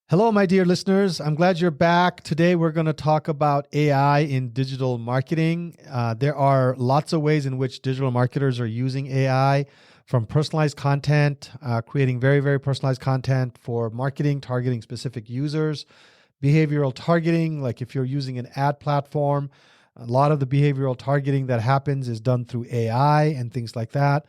Hello, my dear listeners. I'm glad you're back. Today, we're going to talk about AI in digital marketing. There are lots of ways in which digital marketers are using AI, from personalized content, creating very, very personalized content for marketing, targeting specific users, behavioral targeting, like if you're using an ad platform, a lot of the behavioral targeting that happens is done through AI and things like that.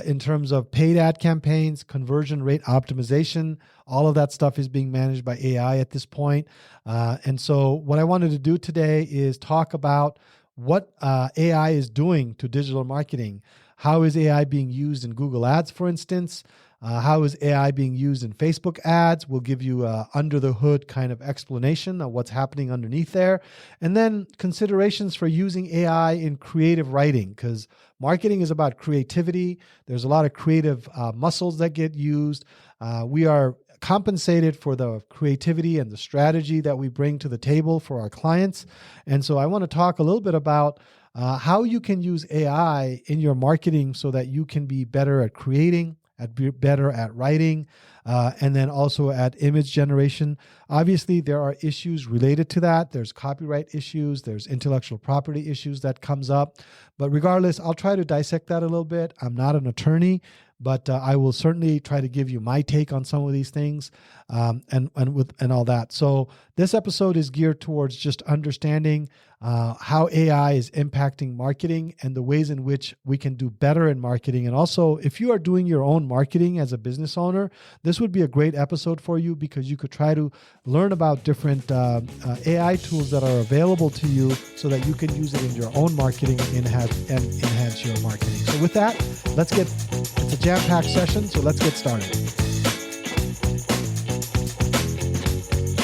In terms of paid ad campaigns, conversion rate optimization, all of that stuff is being managed by AI at this point. And so what I wanted to do today is talk about what AI is doing to digital marketing. How is AI being used in Google Ads, for instance? How is AI being used in Facebook ads? We'll give you a under the hood kind of explanation of what's happening underneath there. And then considerations for using AI in creative writing, because marketing is about creativity. There's a lot of creative muscles that get used. We are compensated for the creativity and the strategy that we bring to the table for our clients. And so I want to talk a little bit about how you can use AI in your marketing so that you can be better at creating, better at writing, and then also at image generation. Obviously, there are issues related to that. There's copyright issues, there's intellectual property issues that comes up. But regardless, I'll try to dissect that a little bit. I'm not an attorney, but I will certainly try to give you my take on some of these things and all that. So this episode is geared towards just understanding how AI is impacting marketing and the ways in which we can do better in marketing. And also, if you are doing your own marketing as a business owner, this would be a great episode for you because you could try to learn about different AI tools that are available to you so that you can use it in your own marketing and enhance your marketing. So with that, it's a jam-packed session, so let's get started.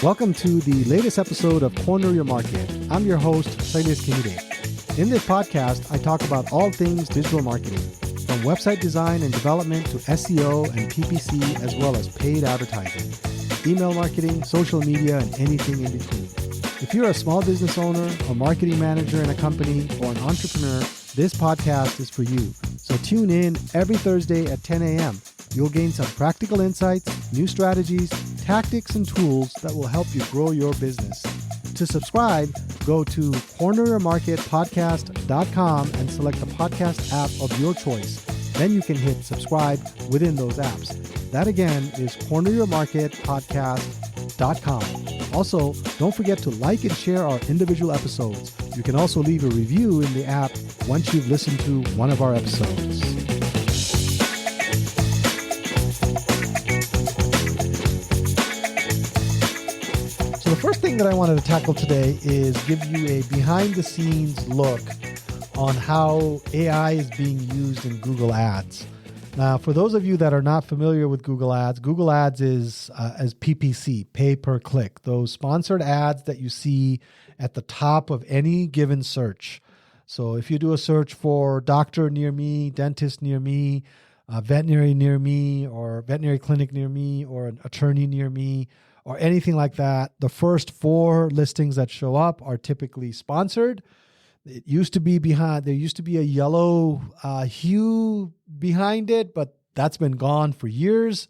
Welcome to the latest episode of Corner Your Market. I'm your host, Shailesh Kinide. In this podcast, I talk about all things digital marketing, from website design and development to SEO and PPC, as well as paid advertising, email marketing, social media, and anything in between. If you're a small business owner, a marketing manager in a company, or an entrepreneur, this podcast is for you. So tune in every Thursday at 10 a.m. You'll gain some practical insights, new strategies, tactics, and tools that will help you grow your business. To subscribe, go to corneryourmarketpodcast.com and select the podcast app of your choice. Then you can hit subscribe within those apps. That again is corneryourmarketpodcast.com. Also, don't forget to like and share our individual episodes. You can also leave a review in the app once you've listened to one of our episodes. So the first thing that I wanted to tackle today is give you a behind-the-scenes look on how AI is being used in Google Ads. Now, for those of you that are not familiar with Google Ads is as PPC, pay per click, those sponsored ads that you see at the top of any given search. So if you do a search for doctor near me, dentist near me, veterinary near me, or veterinary clinic near me, or an attorney near me, or anything like that, the first 4 listings that show up are typically sponsored. There used to be a yellow hue behind it, but that's been gone for years.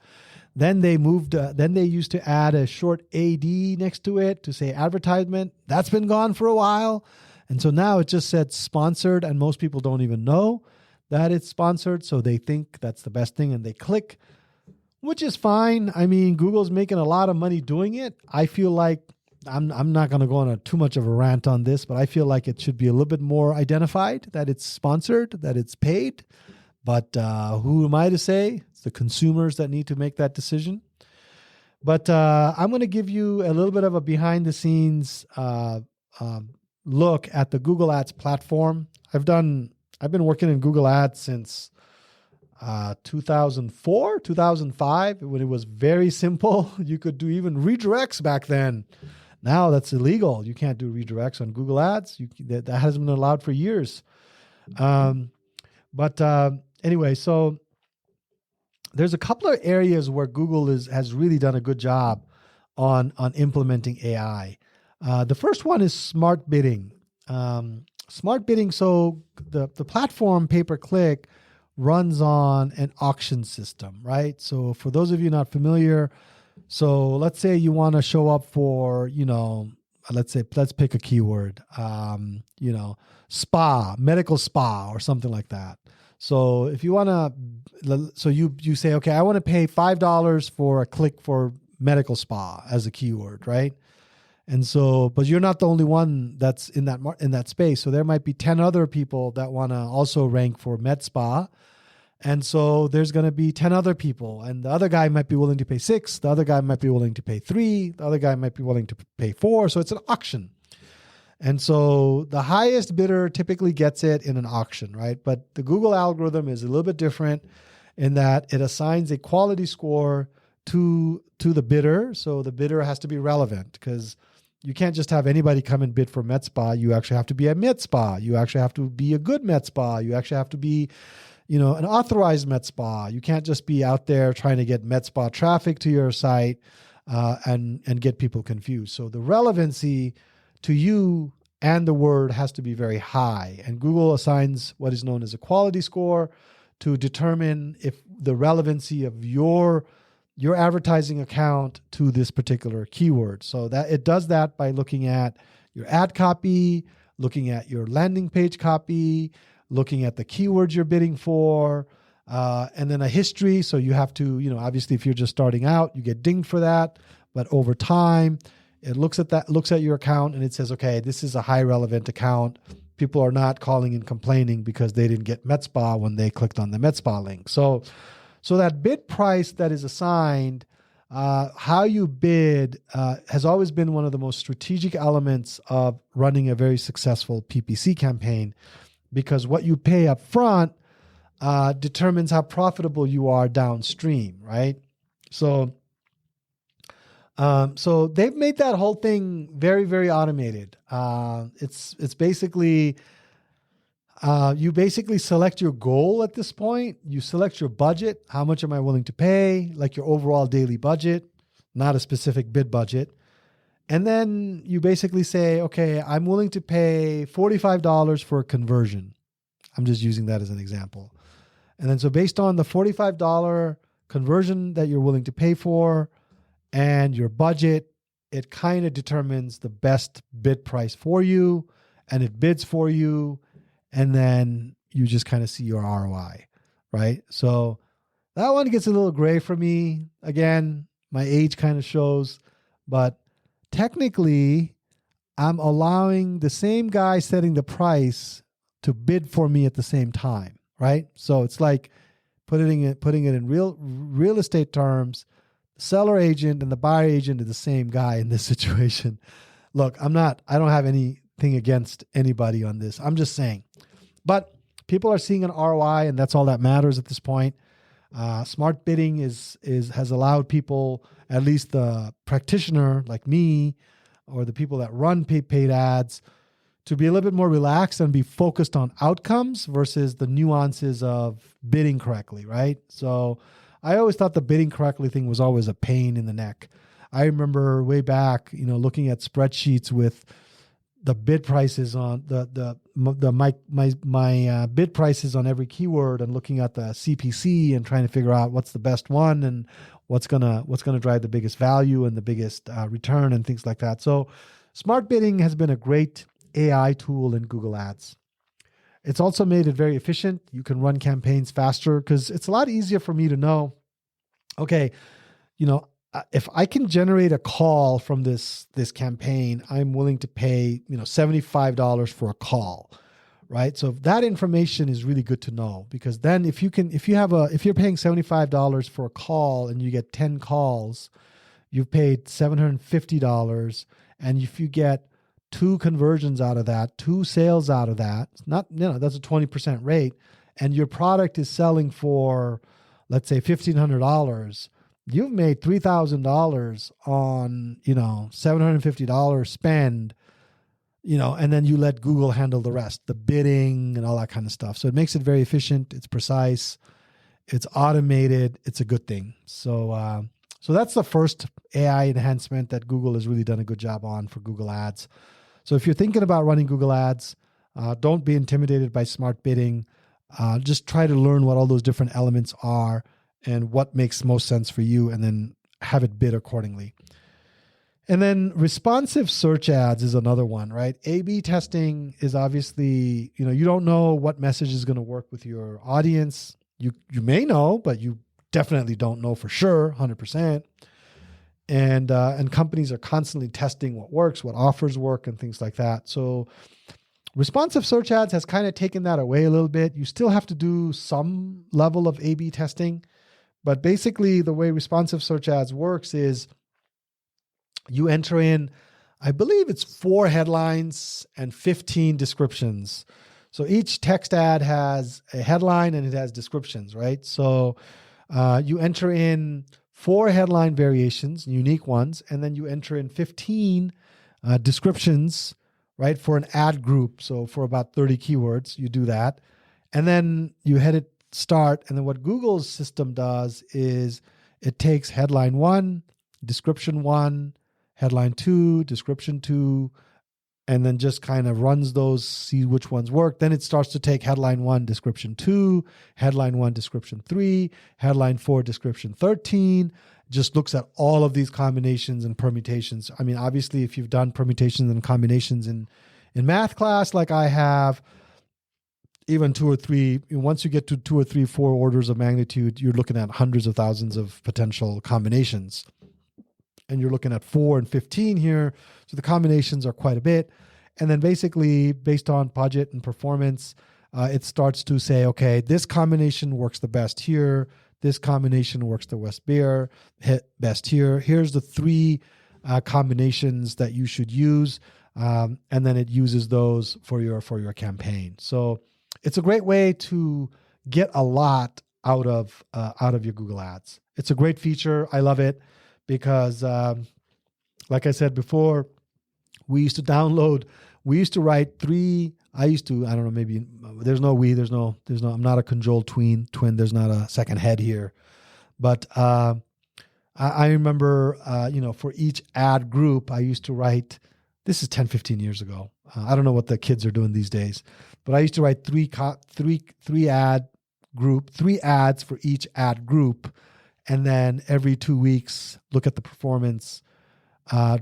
Then they used to add a short AD next to it to say advertisement. That's been gone for a while. And so now it just said sponsored, and most people don't even know that it's sponsored. So they think that's the best thing and they click, which is fine. I mean, Google's making a lot of money doing it. I feel like I'm not going to go on too much of a rant on this, but I feel like it should be a little bit more identified that it's sponsored, that it's paid. But who am I to say? It's the consumers that need to make that decision. But I'm going to give you a little bit of a behind the scenes look at the Google Ads platform. I've been working in Google Ads since 2004, 2005, when it was very simple. You could do even redirects back then. Now that's illegal. You can't do redirects on Google Ads. That hasn't been allowed for years. Anyway, so there's a couple of areas where Google has really done a good job on implementing AI. The first one is smart bidding. Smart bidding. So the platform pay-per-click runs on an auction system, right? So for those of you not familiar, So let's say you want to show up for, let's pick a keyword, spa, medical spa or something like that. So if you want to, so you say, okay, I want to pay $5 for a click for medical spa as a keyword, right? And so, but you're not the only one that's in that space. So there might be 10 other people that want to also rank for med spa. And so there's going to be 10 other people, and the other guy might be willing to pay 6. The other guy might be willing to pay 3. The other guy might be willing to pay 4. So it's an auction. And so the highest bidder typically gets it in an auction, right? But the Google algorithm is a little bit different in that it assigns a quality score to the bidder. So the bidder has to be relevant, because you can't just have anybody come and bid for med spa. You actually have to be a med spa. You actually have to be a good med spa. You actually have to be an authorized med spa. You can't just be out there trying to get med spa traffic to your site and get people confused. So the relevancy to you and the word has to be very high. And Google assigns what is known as a quality score to determine if the relevancy of your advertising account to this particular keyword. So that it does that by looking at your ad copy, looking at your landing page copy, looking at the keywords you're bidding for, and then a history. So you have to, obviously if you're just starting out, you get dinged for that. But over time, it looks at your account and it says, okay, this is a high relevant account. People are not calling and complaining because they didn't get med spa when they clicked on the med spa link. So that bid price that is assigned, how you bid has always been one of the most strategic elements of running a very successful PPC campaign, because what you pay up front determines how profitable you are downstream, right? So they've made that whole thing very, very automated. It's basically, you basically select your goal at this point. You select your budget. How much am I willing to pay? Like your overall daily budget, not a specific bid budget. And then you basically say, okay, I'm willing to pay $45 for a conversion. I'm just using that as an example. And then so based on the $45 conversion that you're willing to pay for and your budget, it kind of determines the best bid price for you, and it bids for you. And then you just kind of see your ROI, right? So that one gets a little gray for me. Again, my age kind of shows, but technically I'm allowing the same guy setting the price to bid for me at the same time, right? So it's like putting it in real estate terms. The seller agent and the buyer agent are the same guy in this situation. Look, I don't have anything against anybody on this. I'm just saying. But people are seeing an ROI, and that's all that matters at this point. Smart bidding has allowed people, at least the practitioner like me, or the people that run paid ads, to be a little bit more relaxed and be focused on outcomes versus the nuances of bidding correctly, right? So I always thought the bidding correctly thing was always a pain in the neck. I remember way back, looking at spreadsheets with the bid prices on my bid prices on every keyword, and looking at the CPC and trying to figure out what's the best one and what's gonna drive the biggest value and the biggest return and things like that. So smart bidding has been a great AI tool in Google Ads. It's also made it very efficient. You can run campaigns faster because it's a lot easier for me to know, okay, if I can generate a call from this campaign, I'm willing to pay, $75 for a call, right? So that information is really good to know, because then if you're paying $75 for a call and you get 10 calls, you've paid $750. And if you get 2 conversions out of that, 2 sales out of that, that's a 20% rate, and your product is selling for, let's say, $1,500, you've made $3,000 on, $750 spend, and then you let Google handle the rest, the bidding and all that kind of stuff. So it makes it very efficient. It's precise. It's automated. It's a good thing. So that's the first AI enhancement that Google has really done a good job on for Google Ads. So if you're thinking about running Google Ads, don't be intimidated by smart bidding. Just try to learn what all those different elements are and what makes most sense for you, and then have it bid accordingly. And then responsive search ads is another one, right? A/B testing is obviously, you don't know what message is going to work with your audience. You may know, but you definitely don't know for sure, 100%. And companies are constantly testing what works, what offers work, and things like that. So responsive search ads has kind of taken that away a little bit. You still have to do some level of A/B testing, but basically the way responsive search ads works is you enter in, I believe it's 4 headlines and 15 descriptions. So each text ad has a headline and it has descriptions, right? So you enter in 4 headline variations, unique ones, and then you enter in 15 descriptions, right, for an ad group. So for about 30 keywords, you do that. And then you hit start. And then what Google's system does is it takes headline 1, description 1, headline 2, description 2, and then just kind of runs those, see which ones work. Then it starts to take headline 1, description 2, headline 1, description 3, headline 4, description 13, just looks at all of these combinations and permutations. I mean, obviously, if you've done permutations and combinations in math class like I have, even 2 or 3, once you get to 2 or 3, 4 orders of magnitude, you're looking at hundreds of thousands of potential combinations. And you're looking at 4 and 15 here. So the combinations are quite a bit. And then basically, based on budget and performance, it starts to say, okay, this combination works the best here. This combination works the best here. Here's the 3 combinations that you should use. And then it uses those for your campaign. So it's a great way to get a lot out of your Google Ads. It's a great feature. I love it. Because, like I said before, we used to write 3, I don't know, maybe there's no, I'm not a conjoined twin, there's not a second head here. But I remember, for each ad group, I used to write, this is 10, 15 years ago. I don't know what the kids are doing these days, but I used to write 3 ads for each ad group. And then every 2 weeks, look at the performance,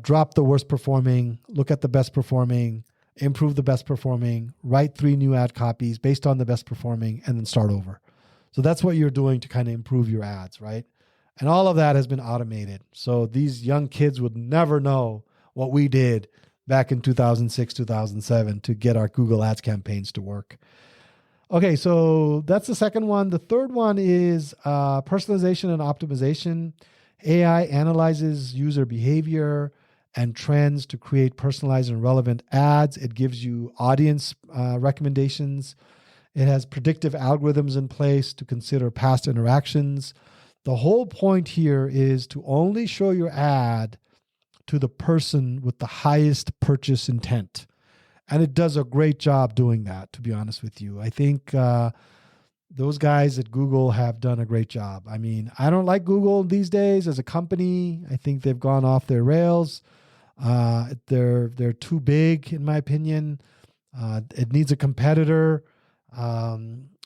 drop the worst performing, look at the best performing, improve the best performing, write 3 new ad copies based on the best performing, and then start over. So that's what you're doing to kind of improve your ads, right? And all of that has been automated. So these young kids would never know what we did back in 2006, 2007 to get our Google Ads campaigns to work. Okay, so that's the second one. The third one is personalization and optimization. AI analyzes user behavior and trends to create personalized and relevant ads. It gives you audience recommendations. It has predictive algorithms in place to consider past interactions. The whole point here is to only show your ad to the person with the highest purchase intent. And it does a great job doing that, to be honest with you. I think those guys at Google have done a great job. I mean, I don't like Google these days as a company. I think they've gone off their rails. They're too big, in my opinion. It needs a competitor.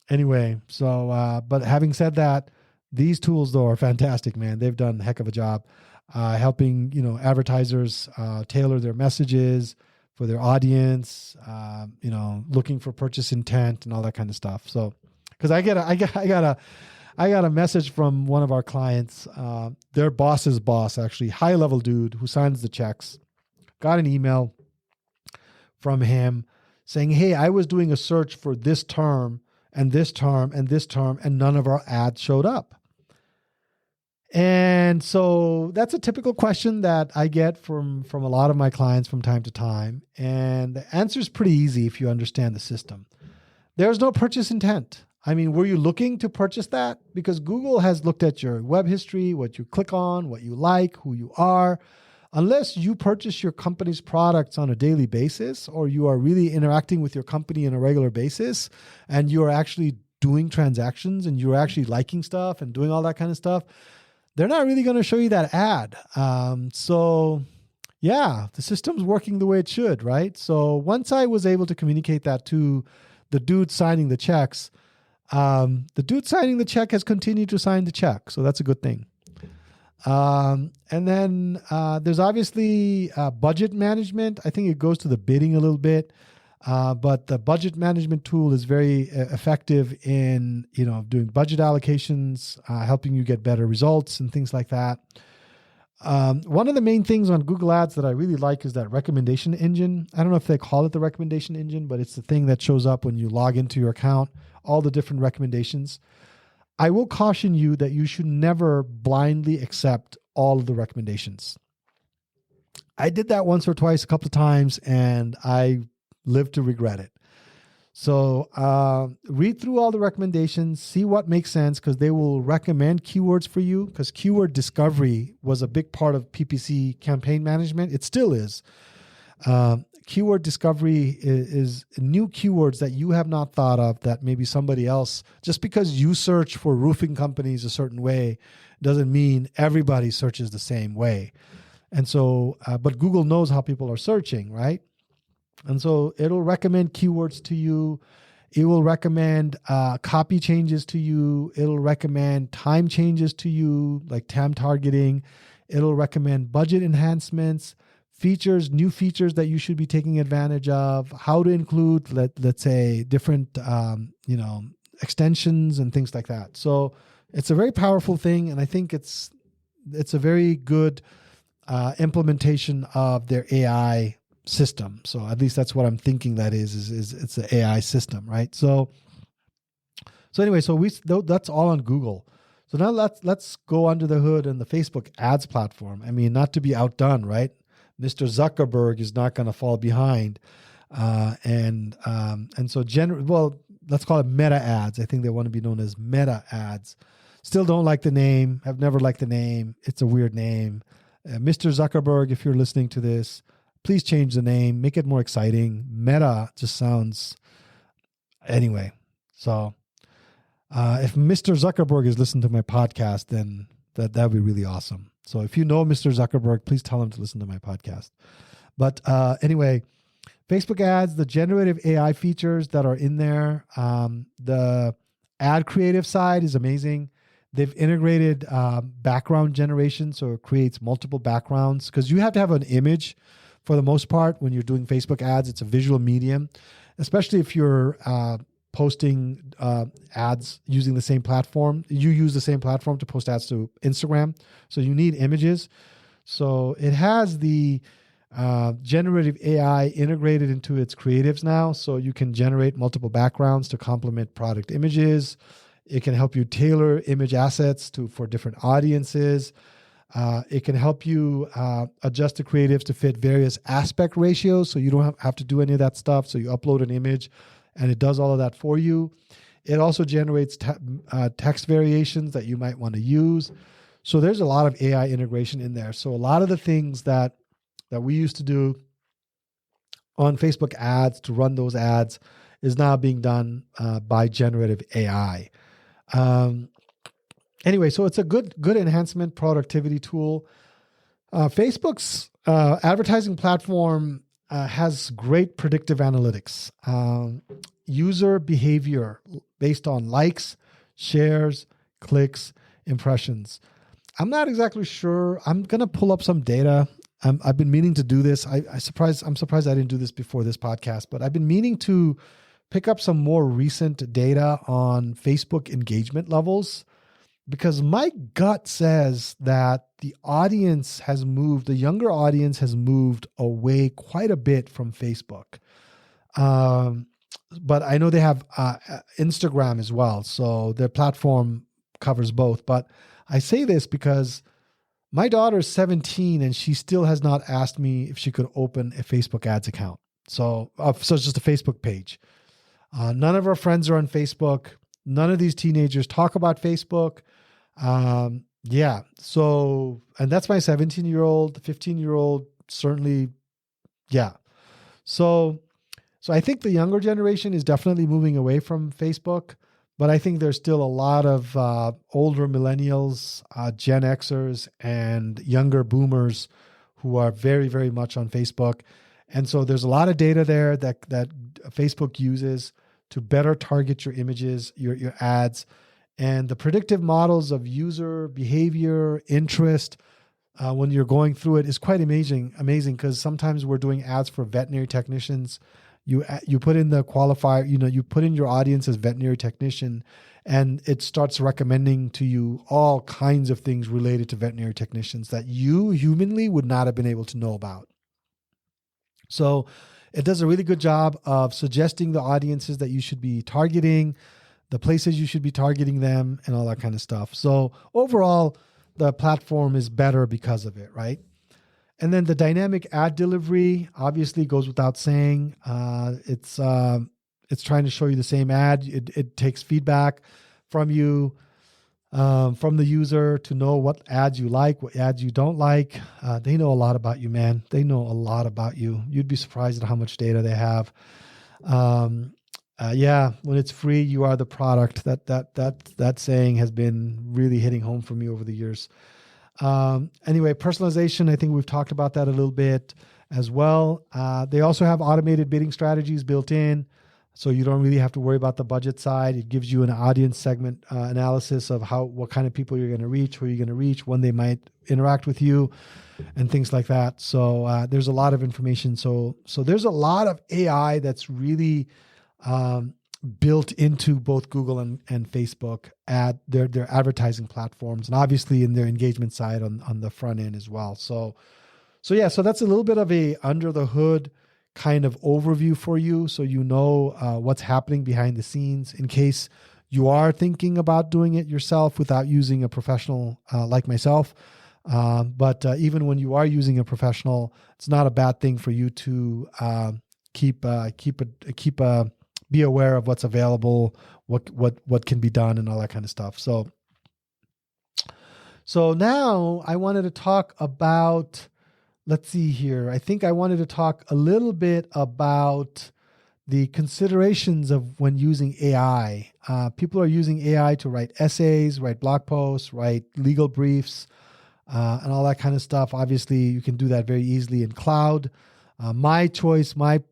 Anyway, so but having said that, these tools though are fantastic, man. They've done a heck of a job helping advertisers tailor their messages for their audience, looking for purchase intent and all that kind of stuff. So, because I got a message from one of our clients, their boss's boss, actually, high level dude who signs the checks, got an email from him saying, "Hey, I was doing a search for this term and this term and this term, and none of our ads showed up." And so that's a typical question that I get from a lot of my clients from time to time. And the answer is pretty easy if you understand the system. There's no purchase intent. I mean, were you looking to purchase that? Because Google has looked at your web history, what you click on, what you like, who you are. Unless you purchase your company's products on a daily basis, or you are really interacting with your company on a regular basis, and you are actually doing transactions and you're actually liking stuff and doing all that kind of stuff, they're not really going to show you that ad. So yeah, the system's working the way it should, right? So once I was able to communicate that to the dude signing the checks, the dude signing the check has continued to sign the check. So that's a good thing. And then there's obviously budget management. I think it goes to the bidding a little bit, but the budget management tool is very effective in doing budget allocations, helping you get better results and things like that. One of the main things on Google Ads that I really like is that recommendation engine. I don't know if they call it the recommendation engine, but it's the thing that shows up when you log into your account, all the different recommendations. I will caution you that you should never blindly accept all of the recommendations. I did that once or twice, a couple of times, and I lived to regret it. So read through all the recommendations, see what makes sense, because they will recommend keywords for you, because keyword discovery was a big part of PPC campaign management. It still is. Keyword discovery is new keywords that you have not thought of that maybe somebody else, just because you search for roofing companies a certain way, doesn't mean everybody searches the same way. And so, but Google knows how people are searching, right? And so it'll recommend keywords to you. It will recommend copy changes to you. It'll recommend time changes to you, like time targeting. It'll recommend budget enhancements, features, new features that you should be taking advantage of, how to include, let's say, different, extensions and things like that. So it's a very powerful thing. And I think it's a very good implementation of their AI system. So at least that's what I'm thinking that is it's an AI system, right? So anyway, that's all on Google. So now let's go under the hood in the Facebook ads platform. I mean, not to be outdone, right? Mr. Zuckerberg is not going to fall behind. And so let's call it meta ads. I think they want to be known as meta ads. Still don't like the name. Have never liked the name. It's a weird name. Mr. Zuckerberg, if you're listening to this, please change the name, make it more exciting. Meta just sounds, anyway. So if Mr. Zuckerberg is listening to my podcast, then that would be really awesome. So if you know Mr. Zuckerberg, please tell him to listen to my podcast. But anyway, Facebook ads, the generative AI features that are in there, the ad creative side is amazing. They've integrated background generation, so it creates multiple backgrounds, because you have to have an image for the most part when you're doing Facebook ads. It's a visual medium, especially if you're posting ads using the same platform. You use the same platform to post ads to Instagram, so you need images. So it has the generative AI integrated into its creatives now, so you can generate multiple backgrounds to complement product images. It can help you tailor image assets for different audiences. It can help you adjust the creatives to fit various aspect ratios, so you don't have to do any of that stuff. So you upload an image, and it does all of that for you. It also generates text variations that you might want to use. So there's a lot of AI integration in there. So a lot of the things that we used to do on Facebook ads to run those ads is now being done by generative AI. Anyway, so it's a good enhancement productivity tool. Facebook's advertising platform has great predictive analytics. User behavior based on likes, shares, clicks, impressions. I'm not exactly sure. I'm going to pull up some data. I've been meaning to do this. I'm surprised I didn't do this before this podcast, but I've been meaning to pick up some more recent data on Facebook engagement levels, because my gut says that the younger audience has moved away quite a bit from Facebook. But I know they have Instagram as well, so their platform covers both. But I say this because my daughter's 17 and she still has not asked me if she could open a Facebook ads account. So it's just a Facebook page. None of our friends are on Facebook. None of these teenagers talk about Facebook. Yeah. So, and that's my 17-year-old, the 15-year-old, certainly. Yeah. So I think the younger generation is definitely moving away from Facebook, but I think there's still a lot of older millennials, Gen Xers, and younger boomers who are very, very much on Facebook. And so there's a lot of data there that Facebook uses to better target your images, your ads. And the predictive models of user behavior, interest, when you're going through it is quite amazing because sometimes we're doing ads for veterinary technicians. You put in the qualifier, you put in your audience as veterinary technician, and it starts recommending to you all kinds of things related to veterinary technicians that you humanly would not have been able to know about. So it does a really good job of suggesting the audiences that you should be targeting, the places you should be targeting them, and all that kind of stuff. So overall, the platform is better because of it, right? And then the dynamic ad delivery obviously goes without saying. It's trying to show you the same ad. It takes feedback from you, from the user, to know what ads you like, what ads you don't like. They know a lot about you, man. They know a lot about you. You'd be surprised at how much data they have. When it's free, you are the product. That saying has been really hitting home for me over the years. Anyway, personalization, I think we've talked about that a little bit as well. They also have automated bidding strategies built in, so you don't really have to worry about the budget side. It gives you an audience segment analysis of what kind of people you're going to reach, who you're going to reach, when they might interact with you, and things like that. So there's a lot of information. So there's a lot of AI that's really built into both Google and Facebook at their advertising platforms, and obviously in their engagement side on the front end as well. So that's a little bit of a under the hood kind of overview for you, so you know what's happening behind the scenes in case you are thinking about doing it yourself without using a professional like myself. But even when you are using a professional, it's not a bad thing for you to be aware of what's available, what can be done, and all that kind of stuff. So now I wanted to talk about, let's see here. I think I wanted to talk a little bit about the considerations of when using AI. People are using AI to write essays, write blog posts, write legal briefs, and all that kind of stuff. Obviously, you can do that very easily in cloud. My choice, my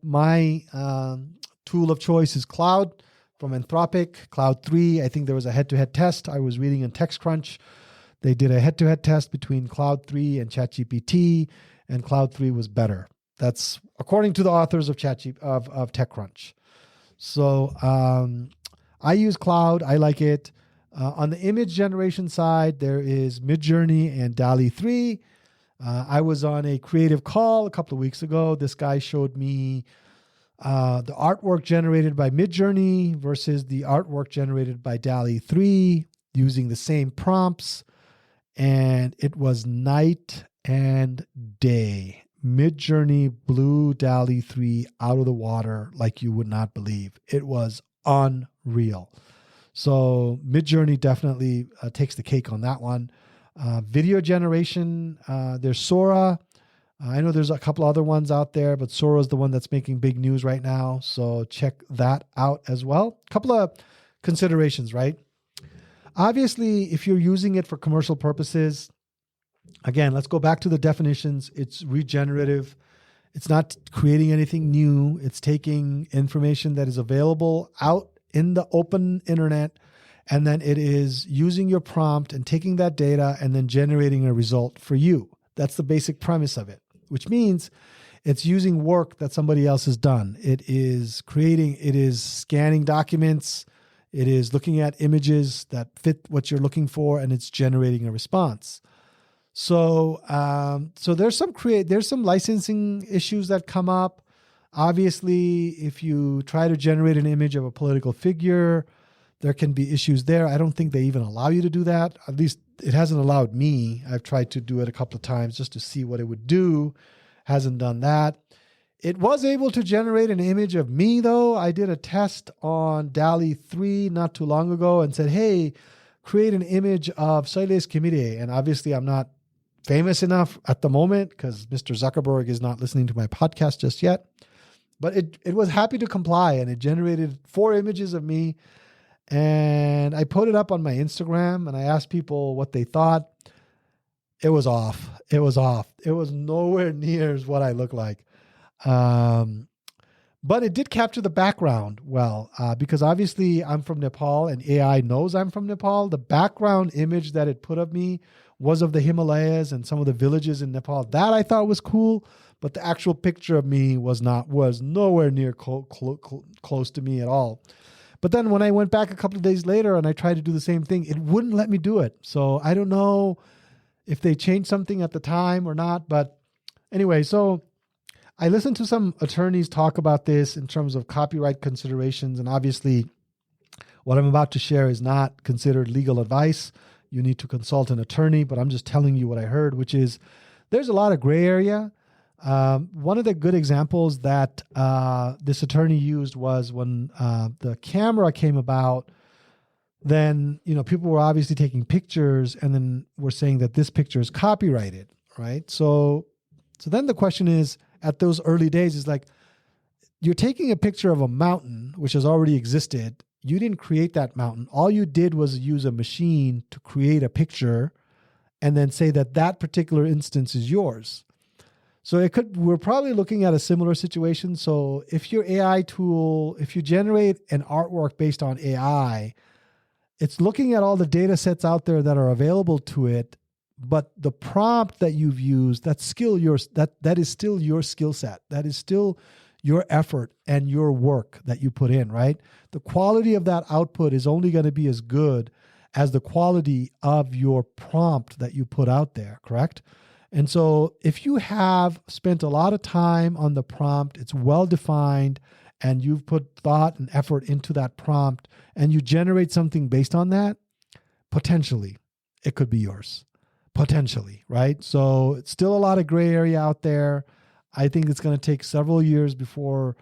tool of choice is Cloud from Anthropic, Cloud 3. I think there was a head-to-head test. I was reading in TechCrunch. They did a head-to-head test between Cloud 3 and ChatGPT, and Cloud 3 was better. That's according to the authors of TechCrunch. So I use Cloud. I like it. On the image generation side, there is Midjourney and DALL-E 3. I was on a creative call a couple of weeks ago. This guy showed me the artwork generated by Midjourney versus the artwork generated by DALL-E 3 using the same prompts, and it was night and day. Midjourney blew DALL-E 3 out of the water like you would not believe. It was unreal. So Midjourney definitely takes the cake on that one. Video generation, there's Sora. I know there's a couple other ones out there, but Sora is the one that's making big news right now. So check that out as well. A couple of considerations, right? Obviously, if you're using it for commercial purposes, again, let's go back to the definitions. It's regenerative. It's not creating anything new. It's taking information that is available out in the open internet, and then it is using your prompt and taking that data and then generating a result for you. That's the basic premise of it, which means it's using work that somebody else has done. It is scanning documents. It is looking at images that fit what you're looking for, and it's generating a response. So there's some licensing issues that come up. Obviously, if you try to generate an image of a political figure, there can be issues there. I don't think they even allow you to do that. At least it hasn't allowed me. I've tried to do it a couple of times just to see what it would do. Hasn't done that. It was able to generate an image of me, though. I did a test on DALL-E 3 not too long ago and said, hey, create an image of Siles Kimide. And obviously, I'm not famous enough at the moment because Mr. Zuckerberg is not listening to my podcast just yet. But it was happy to comply, and it generated 4 images of me. And I put it up on my Instagram, and I asked people what they thought. It was off. It was nowhere near as what I look like. But it did capture the background well, because obviously I'm from Nepal and AI knows I'm from Nepal. The background image that it put of me was of the Himalayas and some of the villages in Nepal. That I thought was cool, but the actual picture of me was nowhere near close to me at all. But then when I went back a couple of days later and I tried to do the same thing, it wouldn't let me do it. So I don't know if they changed something at the time or not. But anyway, so I listened to some attorneys talk about this in terms of copyright considerations. And obviously, what I'm about to share is not considered legal advice. You need to consult an attorney, but I'm just telling you what I heard, which is there's a lot of gray area. One of the good examples that this attorney used was when the camera came about, then, people were obviously taking pictures and then were saying that this picture is copyrighted, right? So then the question is, at those early days, is like, you're taking a picture of a mountain, which has already existed. You didn't create that mountain. All you did was use a machine to create a picture and then say that that particular instance is yours. So we're probably looking at a similar situation. So if your AI tool, if you generate an artwork based on AI, it's looking at all the data sets out there that are available to it, but the prompt that you've used, that is still your skill set. That is still your effort and your work that you put in, right? The quality of that output is only going to be as good as the quality of your prompt that you put out there, correct? And so if you have spent a lot of time on the prompt, it's well-defined, and you've put thought and effort into that prompt, and you generate something based on that, potentially, it could be yours. Potentially, right? So it's still a lot of gray area out there. I think it's going to take several years before,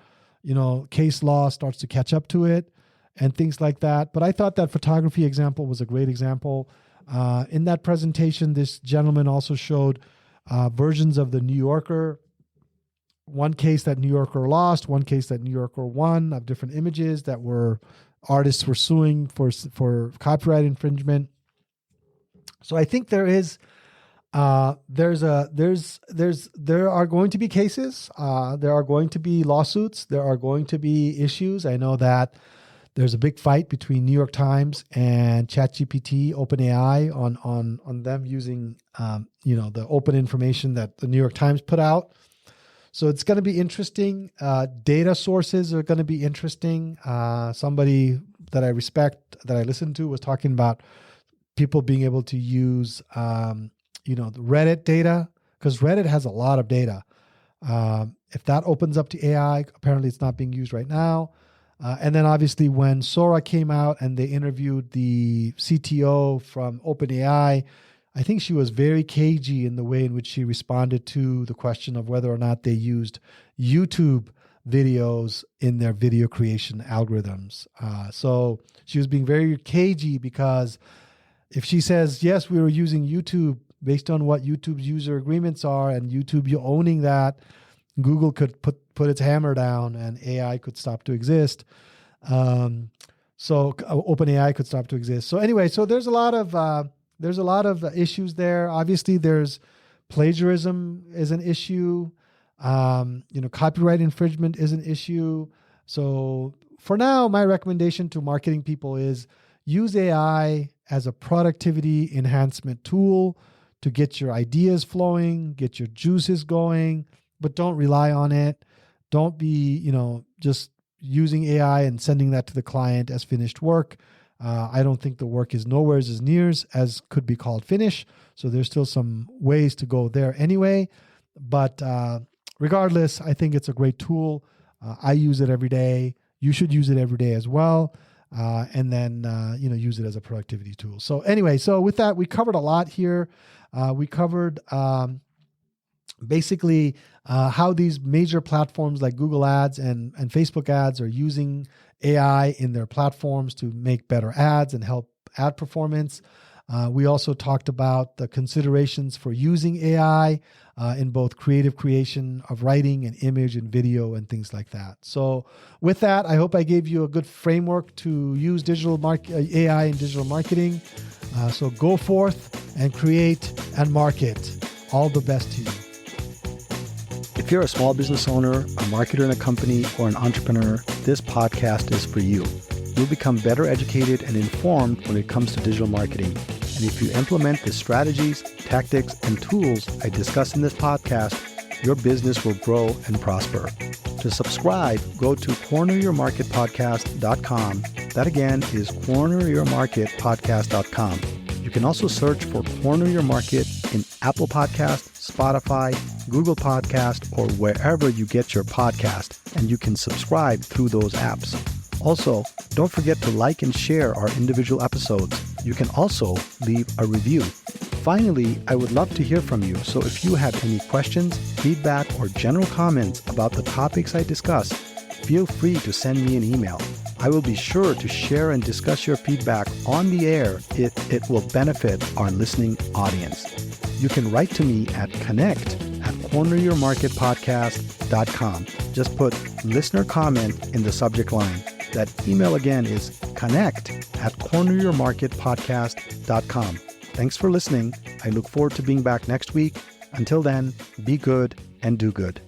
case law starts to catch up to it and things like that. But I thought that photography example was a great example. In that presentation, this gentleman also showed versions of the New Yorker, one case that New Yorker lost, one case that New Yorker won, of different images that artists were suing for copyright infringement. So I think there are going to be cases, there are going to be lawsuits, there are going to be issues. I know that there's a big fight between New York Times and ChatGPT, OpenAI, on them using the open information that the New York Times put out. So it's going to be interesting. Data sources are going to be interesting. Somebody that I respect, that I listened to, was talking about people being able to use, the Reddit data, because Reddit has a lot of data. If that opens up to AI, apparently it's not being used right now. And then obviously when Sora came out and they interviewed the CTO from OpenAI, I think she was very cagey in the way in which she responded to the question of whether or not they used YouTube videos in their video creation algorithms. So she was being very cagey, because if she says, yes, we were using YouTube based on what YouTube's user agreements are, and YouTube, you owning that, Google could put its hammer down and AI could stop to exist. So OpenAI could stop to exist. So anyway, so there's a lot of issues there. Obviously, there's plagiarism is an issue. Copyright infringement is an issue. So for now, my recommendation to marketing people is use AI as a productivity enhancement tool to get your ideas flowing, get your juices going, but don't rely on it. Don't be, just using AI and sending that to the client as finished work. I don't think the work is nowhere as near as could be called finish. So there's still some ways to go there anyway. But regardless, I think it's a great tool. I use it every day. You should use it every day as well. And then, use it as a productivity tool. So anyway, so with that, we covered a lot here. We covered basically how these major platforms like Google Ads and Facebook Ads are using AI in their platforms to make better ads and help ad performance. We also talked about the considerations for using AI in both creative creation of writing and image and video and things like that. So with that, I hope I gave you a good framework to use AI in digital marketing. So go forth and create and market. All the best to you. If If you're a small business owner, a marketer in a company, or an entrepreneur, this podcast is for you. You'll become better educated and informed when it comes to digital marketing. And if you implement the strategies, tactics, and tools I discuss in this podcast, your business will grow and prosper. To subscribe, go to corneryourmarketpodcast.com. That again is corneryourmarketpodcast.com. You can also search for Corner Your Market in Apple Podcast, Spotify, Google Podcast, or wherever you get your podcast, and you can subscribe through those apps. Also, don't forget to like and share our individual episodes. You can also leave a review. Finally, I would love to hear from you, so if you have any questions, feedback, or general comments about the topics I discuss, feel free to send me an email. I will be sure to share and discuss your feedback on the air if it will benefit our listening audience. You can write to me at connect@corneryourmarketpodcast.com. Just put listener comment in the subject line. That email again is connect@corneryourmarketpodcast.com. Thanks for listening. I look forward to being back next week. Until then, be good and do good.